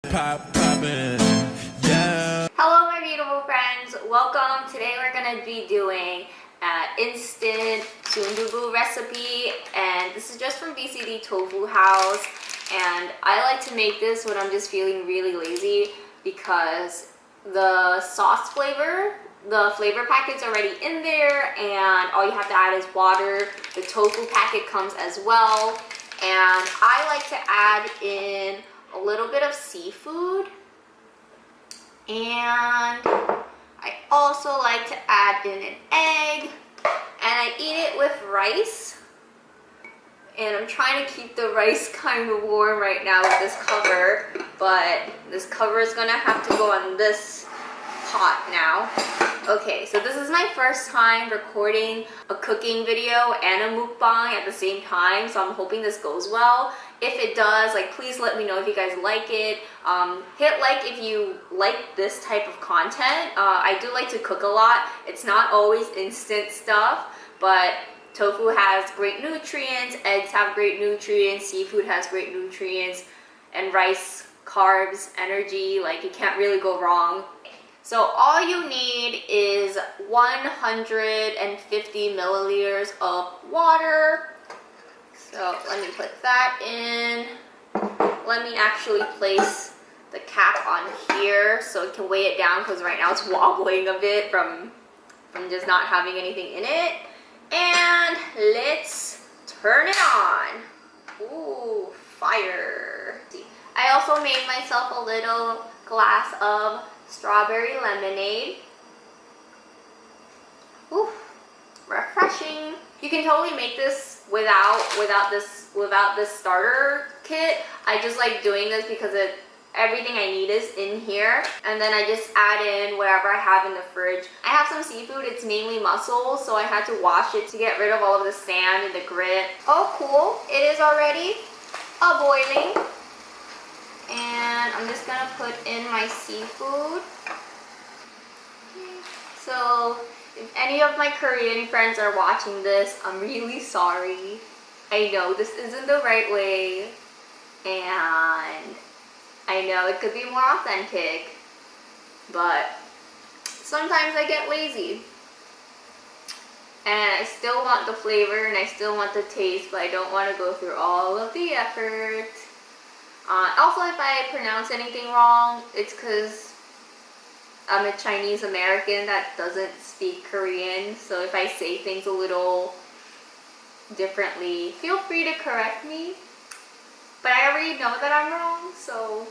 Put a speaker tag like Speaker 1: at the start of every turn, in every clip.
Speaker 1: Yeah. Hello my beautiful friends, welcome. Today we're gonna be doing an instant Soondubu recipe, and this is just from BCD Tofu House. And I like to make this when I'm just feeling really lazy because the sauce flavor, the flavor packet's already in there, and all you have to add is water. The tofu packet comes as well, and I like to add in a little bit of seafood, and I also like to add in an egg, and I eat it with rice. And I'm trying to keep the rice kind of warm right now with this cover, but this cover is gonna have to go on this pot now. Okay, so this is my first time recording a cooking video and a mukbang at the same time, so I'm hoping this goes well. If it does, like, please let me know if you guys like it. Hit like if you like this type of content. I do like to cook a lot. It's not always instant stuff, but tofu has great nutrients, eggs have great nutrients, seafood has great nutrients, and rice, carbs, energy, like you can't really go wrong. So all you need is 150 milliliters of water. So let me put that in. Let me actually place the cap on here so it can weigh it down, because right now it's wobbling a bit from just not having anything in it. And let's turn it on. Ooh, fire. I also made myself a little glass of strawberry lemonade. Ooh, refreshing. You can totally make this without this starter kit. I just like doing this because everything I need is in here, and then I just add in whatever I have in the fridge. I have some seafood, it's mainly mussels, so I had to wash it to get rid of all of the sand and the grit. Oh cool, it is already boiling. And I'm just gonna put in my seafood. So if any of my Korean friends are watching this, I'm really sorry. I know this isn't the right way, and I know it could be more authentic, but sometimes I get lazy. And I still want the flavor and I still want the taste, but I don't want to go through all of the effort. Also, if I pronounce anything wrong, it's because I'm a Chinese American that doesn't speak Korean, so if I say things a little differently, feel free to correct me. But I already know that I'm wrong, so...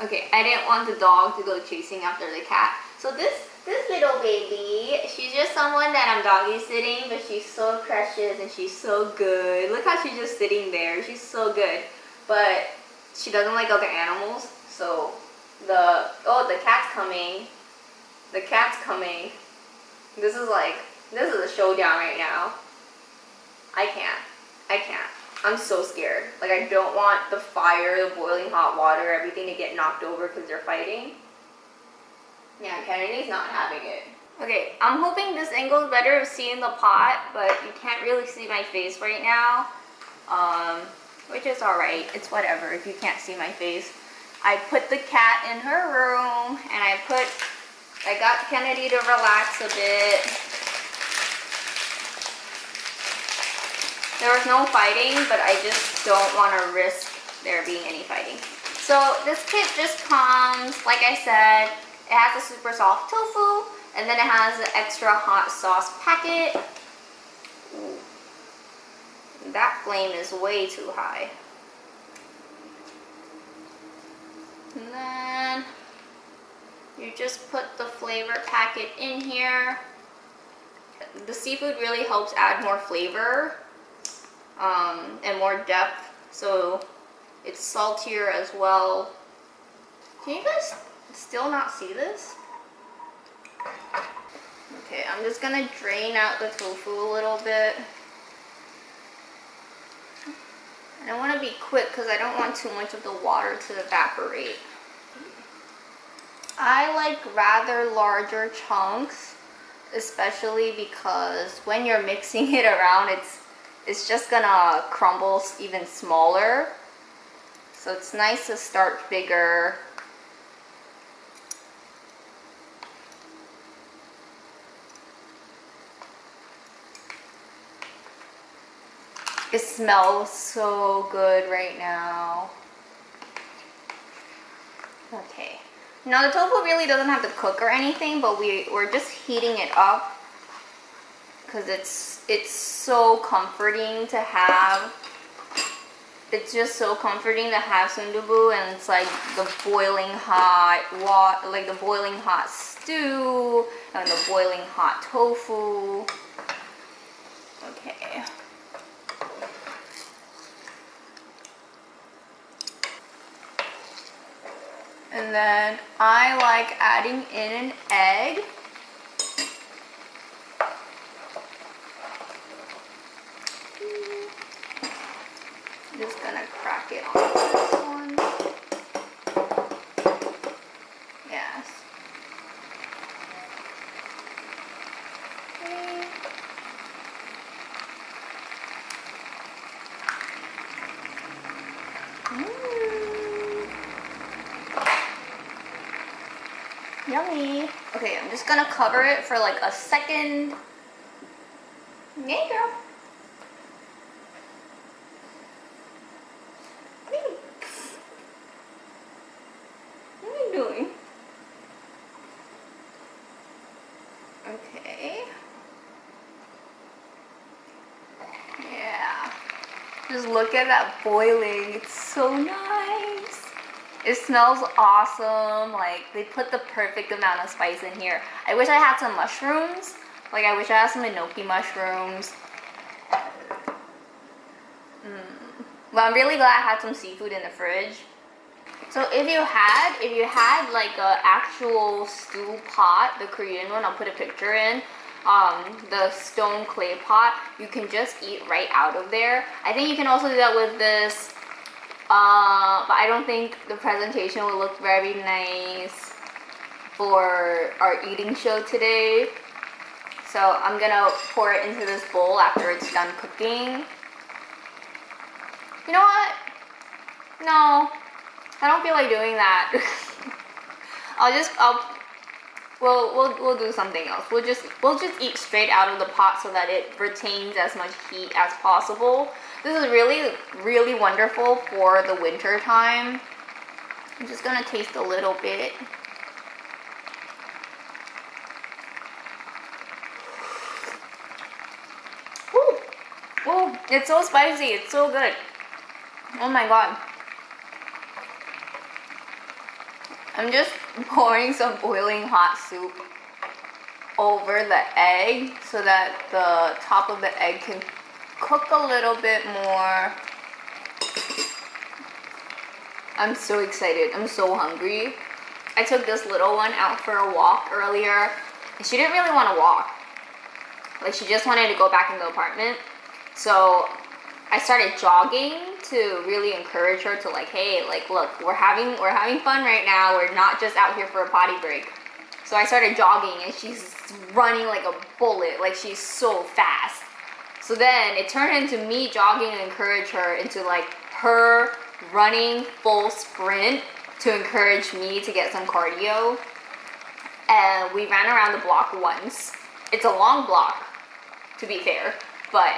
Speaker 1: Okay, I didn't want the dog to go chasing after the cat. So this little baby, she's just someone that I'm doggy sitting, but she's so precious and she's so good. Look how she's just sitting there. She's so good. But she doesn't like other animals, so the cat's coming. The cat's coming. This is a showdown right now. I can't. I'm so scared. Like, I don't want the fire, the boiling hot water, everything to get knocked over because they're fighting. Yeah, Kennedy's not having it. Okay, I'm hoping this angle is better of seeing the pot, but you can't really see my face right now. Which is alright. It's whatever if you can't see my face. I put the cat in her room, and I got Kennedy to relax a bit. There was no fighting, but I just don't want to risk there being any fighting. So this kit just comes, like I said, it has a super soft tofu, and then it has an extra hot sauce packet. Ooh. That flame is way too high. And then you just put the flavor packet in here. The seafood really helps add more flavor. And more depth, so it's saltier as well. Can you guys still not see this? Okay, I'm just gonna drain out the tofu a little bit. And I want to be quick because I don't want too much of the water to evaporate. I like rather larger chunks, especially because when you're mixing it around, it's just gonna crumble even smaller. So it's nice to start bigger It smells so good right now. Okay. Now the tofu really doesn't have to cook or anything, but we're just heating it up because it's so comforting to have. It's just so comforting to have Soondubu, and it's like the boiling hot water, like the boiling hot stew and the boiling hot tofu. Okay. And then I like adding in an egg. Just gonna crack it on this one. Yes. Okay. Yummy. Okay, I'm just gonna cover it for like a second. Yeah, girl. What are you doing? Okay. Yeah. Just look at that boiling. It's so nice. It smells awesome. Like, they put the perfect amount of spice in here. I wish I had some mushrooms. Like, I wish I had some enoki mushrooms. But I'm really glad I had some seafood in the fridge. So if you had like a actual stew pot, the Korean one, I'll put a picture in, the stone clay pot, you can just eat right out of there. I think you can also do that with this, but I don't think the presentation will look very nice for our eating show today. So I'm gonna pour it into this bowl after it's done cooking. You know what? No, I don't feel like doing that. We'll do something else. We'll just eat straight out of the pot so that it retains as much heat as possible. This is really, really wonderful for the winter time. I'm just gonna taste a little bit. Ooh, ooh, it's so spicy. It's so good. Oh my god. I'm just pouring some boiling hot soup over the egg so that the top of the egg can cook a little bit more. I'm so excited. I'm so hungry. I took this little one out for a walk earlier, and she didn't really want to walk. Like, she just wanted to go back in the apartment. So I started jogging to really encourage her to, like, hey, like, look, we're having fun right now. We're not just out here for a potty break. So I started jogging, and she's running like a bullet. Like, she's so fast. So then it turned into me jogging to encourage her, into like her running full sprint to encourage me to get some cardio. And we ran around the block once. It's a long block, to be fair, but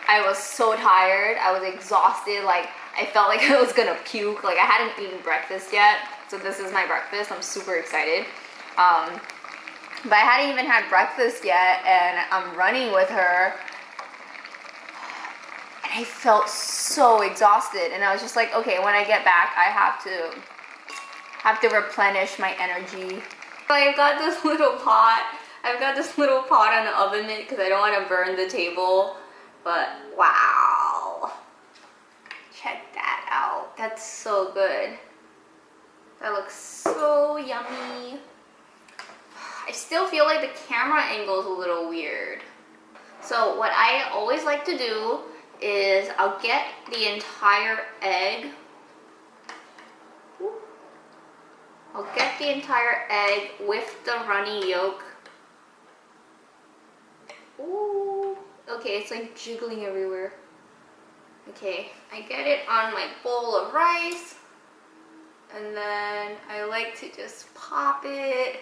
Speaker 1: I was so tired. I was exhausted. Like, I felt like I was gonna puke. Like, I hadn't eaten breakfast yet, so this is my breakfast. I'm super excited. But I hadn't even had breakfast yet, and I'm running with her, and I felt so exhausted. And I was just like, okay, when I get back, I have to replenish my energy. I've got this little pot. I've got this little pot on the oven mitt because I don't want to burn the table. But wow, check that out. That's so good. That looks so yummy. I still feel like the camera angle is a little weird. So what I always like to do is I'll get the entire egg. I'll get the entire egg with the runny yolk. Ooh, okay, it's like jiggling everywhere. Okay, I get it on my bowl of rice, and then I like to just pop it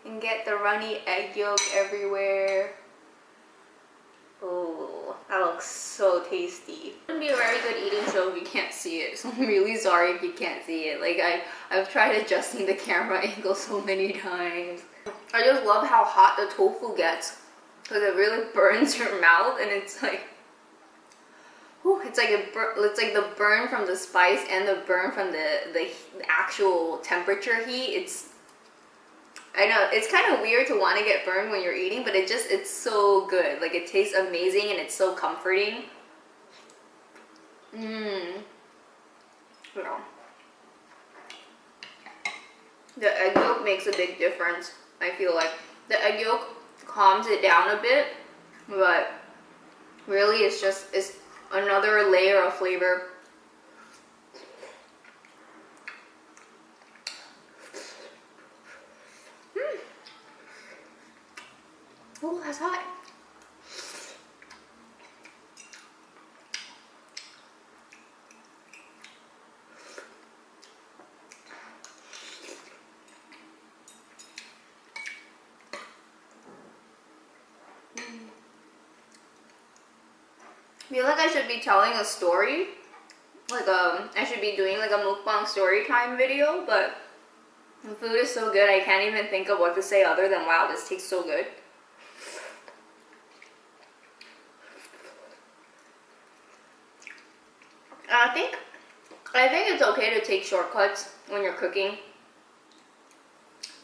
Speaker 1: and get the runny egg yolk everywhere. Oh, that looks so tasty. It wouldn't be a very good eating show if you can't see it, so I'm really sorry if you can't see it. Like, I've tried adjusting the camera angle so many times. I just love how hot the tofu gets, because it really burns your mouth, and it's like, whew, it's like the burn from the spice and the burn from the actual temperature heat. I know, it's kind of weird to want to get burned when you're eating, but it's so good. Like, it tastes amazing and it's so comforting. Yeah. The egg yolk makes a big difference, I feel like. The egg yolk calms it down a bit, but really it's another layer of flavor. Oh, that's hot. I feel like I should be telling a story. Like, I should be doing like a mukbang story time video, but the food is so good I can't even think of what to say other than, wow, this tastes so good. I think it's okay to take shortcuts when you're cooking.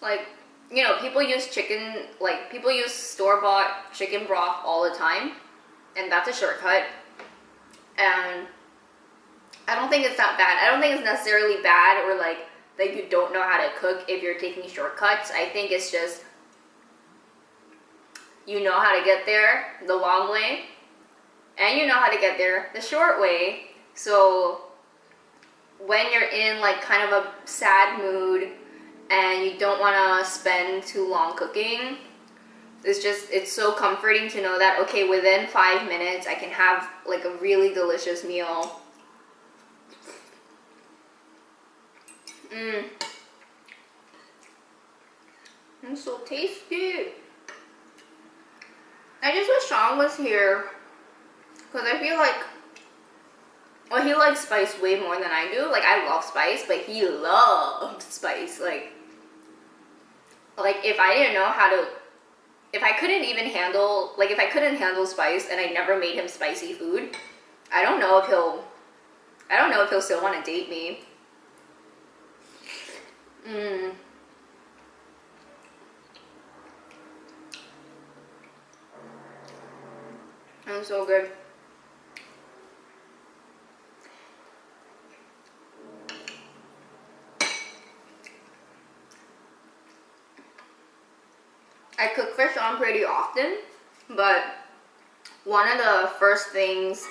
Speaker 1: Like, you know, people use store-bought chicken broth all the time, and that's a shortcut. And I don't think it's that bad. I don't think it's necessarily bad or like that you don't know how to cook if you're taking shortcuts. I think it's just you know how to get there the long way, and you know how to get there the short way. So when you're in like kind of a sad mood and you don't want to spend too long cooking, it's so comforting to know that, okay, within 5 minutes I can have like a really delicious meal. It's so tasty. I just wish Sean was here, because I feel like, well, he likes spice way more than I do. Like, I love spice, but he loves spice. Like if I didn't know how to, if I couldn't handle spice and I never made him spicy food, I don't know if he'll still want to date me. It's so good. I cook for Sean pretty often, but one of the first things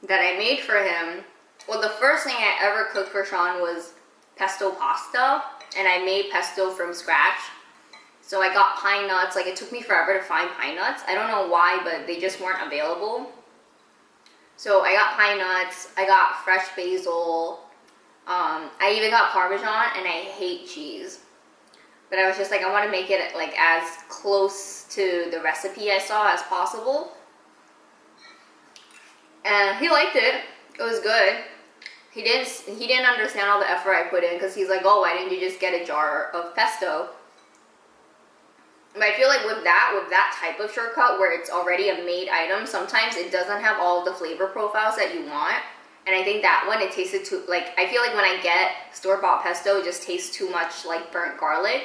Speaker 1: that I made for him, well, the first thing I ever cooked for Sean was pesto pasta, and I made pesto from scratch. So I got pine nuts. Like, it took me forever to find pine nuts. I don't know why, but they just weren't available. So I got pine nuts, I got fresh basil, I even got Parmesan, and I hate cheese. But I was just like, I want to make it like as close to the recipe I saw as possible. And he liked it. It was good. He didn't understand all the effort I put in, because he's like, oh, why didn't you just get a jar of pesto? But I feel like with that type of shortcut where it's already a made item, sometimes it doesn't have all the flavor profiles that you want. And I think that one, it tasted too, like, I feel like when I get store-bought pesto, it just tastes too much like burnt garlic.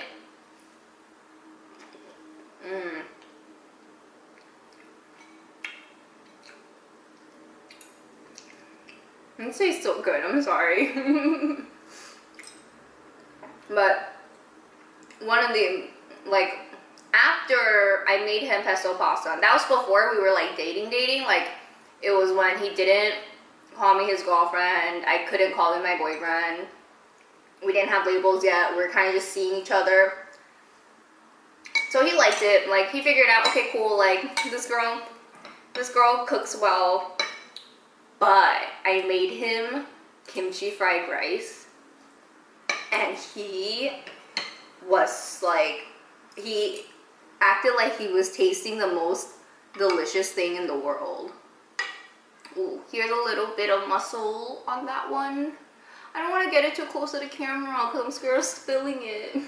Speaker 1: It tastes so good, I'm sorry. But one of the, like, after I made him pesto pasta, that was before we were like dating, like, it was when he didn't call me his girlfriend, I couldn't call him my boyfriend, we didn't have labels yet, we were kind of just seeing each other. So he liked it, like, he figured out, okay, cool, like, this girl cooks well. But I made him kimchi fried rice, and he was like, he acted like he was tasting the most delicious thing in the world. Ooh, here's a little bit of muscle on that one. I don't want to get it too close to the camera because I'm scared of spilling it.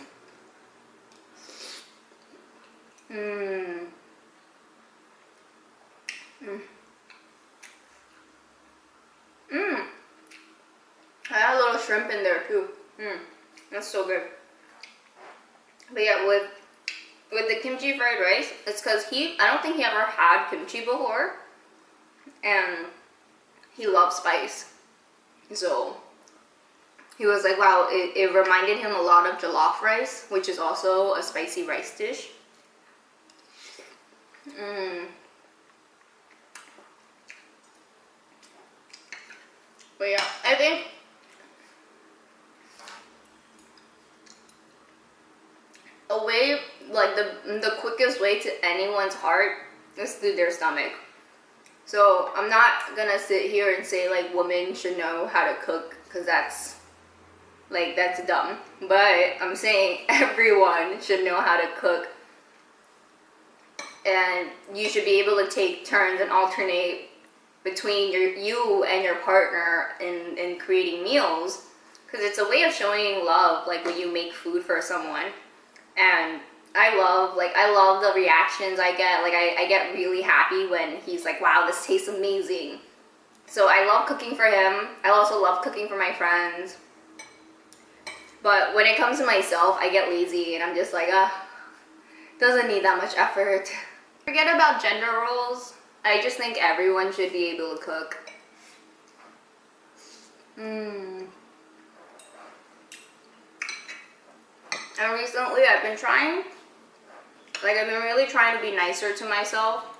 Speaker 1: I had a little shrimp in there too. That's so good. But yeah, with the kimchi fried rice, it's because I don't think he ever had kimchi before, and he loves spice. So he was like, wow, it reminded him a lot of jollof rice, which is also a spicy rice dish. But yeah, I think a way, like the quickest way to anyone's heart is through their stomach. So I'm not gonna sit here and say like women should know how to cook, because that's dumb. But I'm saying everyone should know how to cook, and you should be able to take turns and alternate between you and your partner in creating meals, because it's a way of showing love, like when you make food for someone. And I love the reactions I get. Like I get really happy when he's like, wow, this tastes amazing. So I love cooking for him. I also love cooking for my friends. But when it comes to myself, I get lazy and I'm just like, doesn't need that much effort. Forget about gender roles. I just think everyone should be able to cook. And recently I've been really trying to be nicer to myself.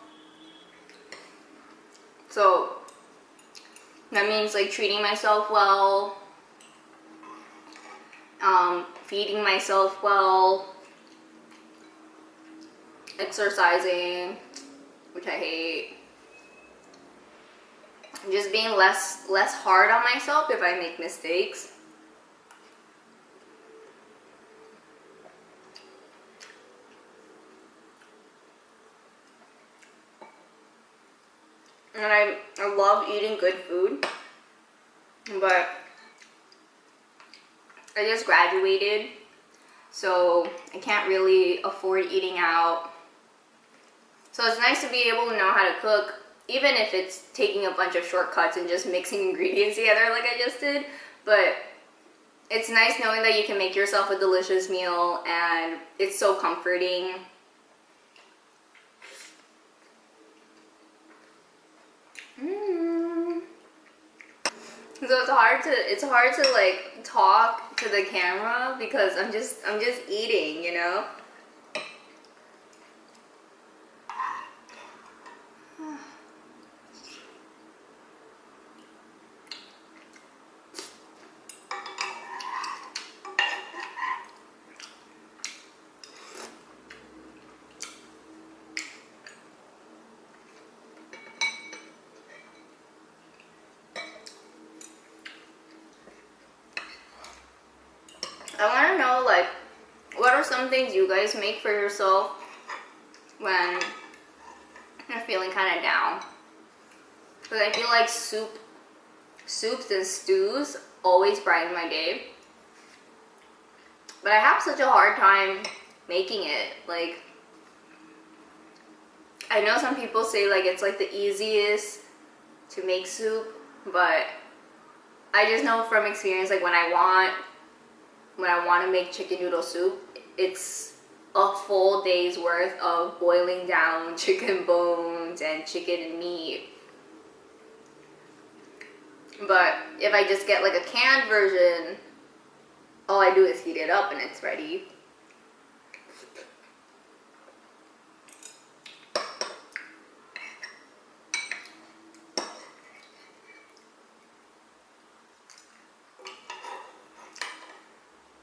Speaker 1: So that means like treating myself well, feeding myself well, exercising, which I hate. Just being less hard on myself if I make mistakes. And I love eating good food, but I just graduated, so I can't really afford eating out. So it's nice to be able to know how to cook, even if it's taking a bunch of shortcuts and just mixing ingredients together like I just did. But it's nice knowing that you can make yourself a delicious meal, and it's so comforting. So it's hard to like talk to the camera because I'm just eating, you know? I want to know, like, what are some things you guys make for yourself when you're feeling kind of down? Because I feel like soups and stews always brighten my day. But I have such a hard time making it. Like, I know some people say like it's like the easiest to make soup, but I just know from experience, like when I want to make chicken noodle soup, it's a full day's worth of boiling down chicken bones and chicken and meat. But if I just get like a canned version, all I do is heat it up and it's ready.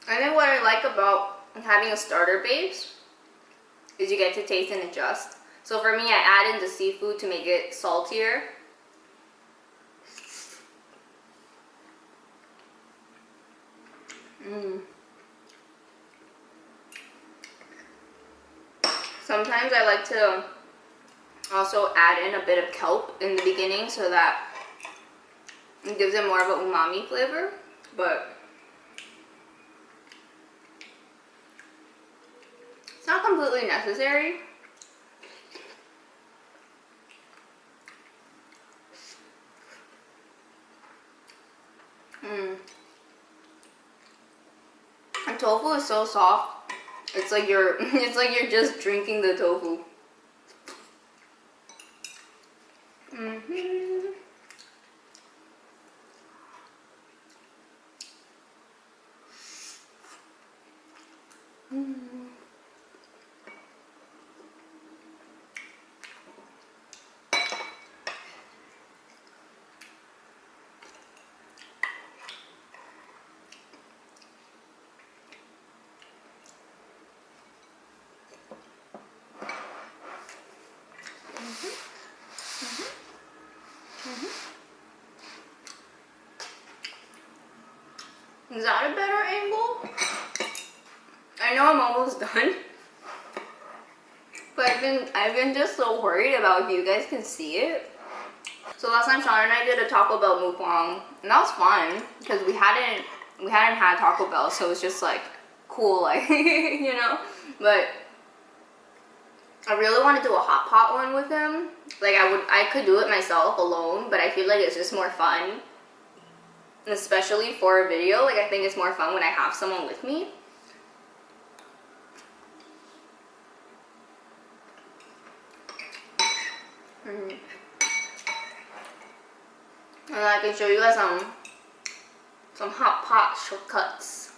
Speaker 1: I think what I like about having a starter base is you get to taste and adjust. So for me, I add in the seafood to make it saltier. Sometimes I like to Also add in a bit of kelp in the beginning so that it gives it more of an umami flavor, but it's not completely necessary. And tofu is so soft. It's like you're it's like you're just drinking the tofu. Is that a better angle? I know I'm almost done, but I've been just so worried about if you guys can see it. So last time Sean and I did a Taco Bell mukbang, and that was fun because we hadn't had Taco Bell, so it's just like cool, like you know. But I really want to do a hot pot one with him. Like I could do it myself alone, but I feel like it's just more fun. Especially for a video, like I think it's more fun when I have someone with me. And I can show you guys some hot pot shortcuts.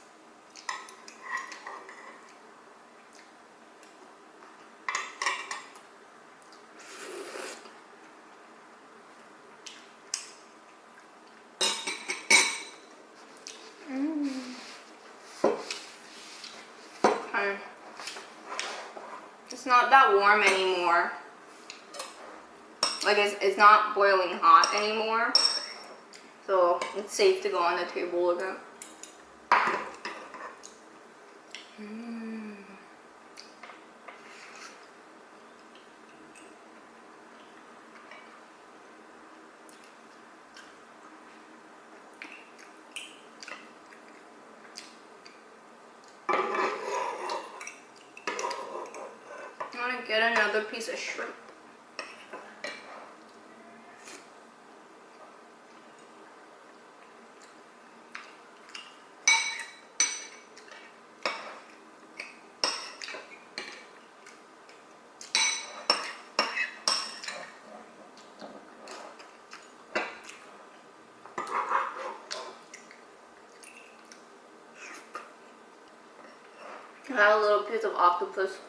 Speaker 1: It's not that warm anymore. Like it's not boiling hot anymore. So it's safe to go on the table again. I'm gonna get another piece of shrimp. I have a little piece of octopus.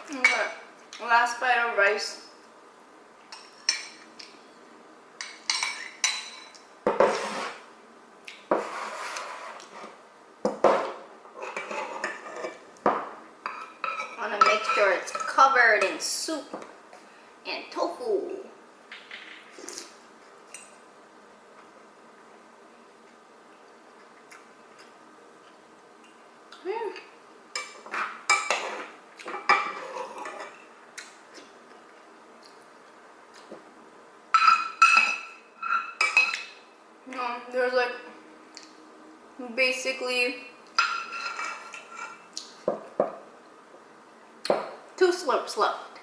Speaker 1: Okay, last bite of rice. I want to make sure it's covered in soup and tofu. There's like basically 2 slurps left.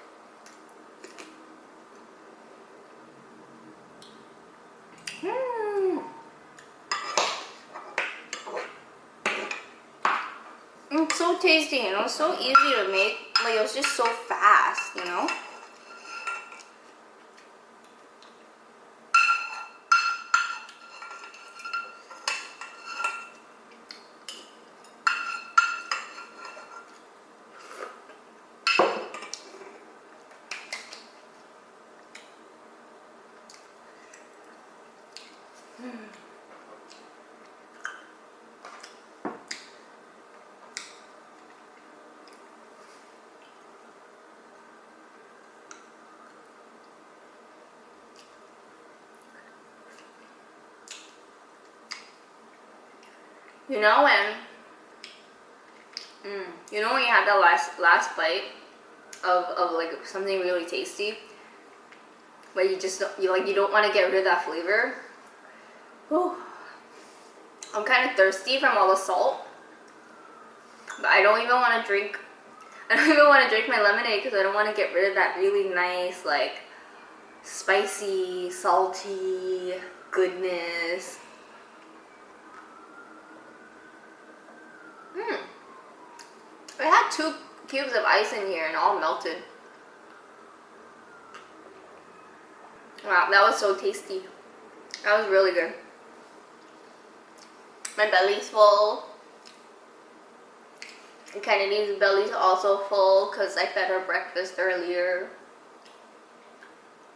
Speaker 1: It's so tasty, you know, it's so easy to make. Like, it was just so fast, you know. You know when you know when you have that last bite of like something really tasty, but you just don't, you don't want to get rid of that flavor. Whew. I'm kind of thirsty from all the salt, but I don't even want to drink. I don't even want to drink my lemonade because I don't want to get rid of that really nice, like, spicy, salty goodness. I had 2 cubes of ice in here and all melted. Wow, that was so tasty. That was really good. My belly's full. And Kennedy's belly's also full because I fed her breakfast earlier.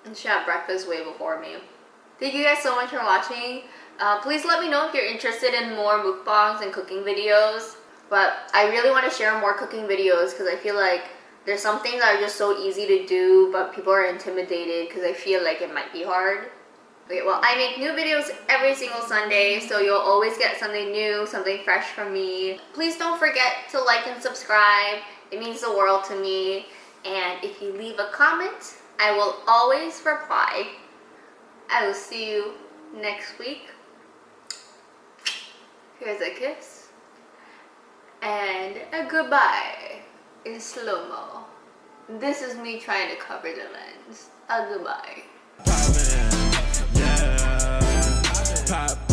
Speaker 1: And she had breakfast way before me. Thank you guys so much for watching. Please let me know if you're interested in more mukbangs and cooking videos. But I really want to share more cooking videos because I feel like there's some things that are just so easy to do, but people are intimidated because I feel like it might be hard. Okay, well, I make new videos every single Sunday, so you'll always get something new, something fresh from me. Please don't forget to like and subscribe. It means the world to me. And if you leave a comment, I will always reply. I will see you next week. Here's a kiss. And a goodbye in slow-mo. This is me trying to cover the lens. A goodbye. Pop.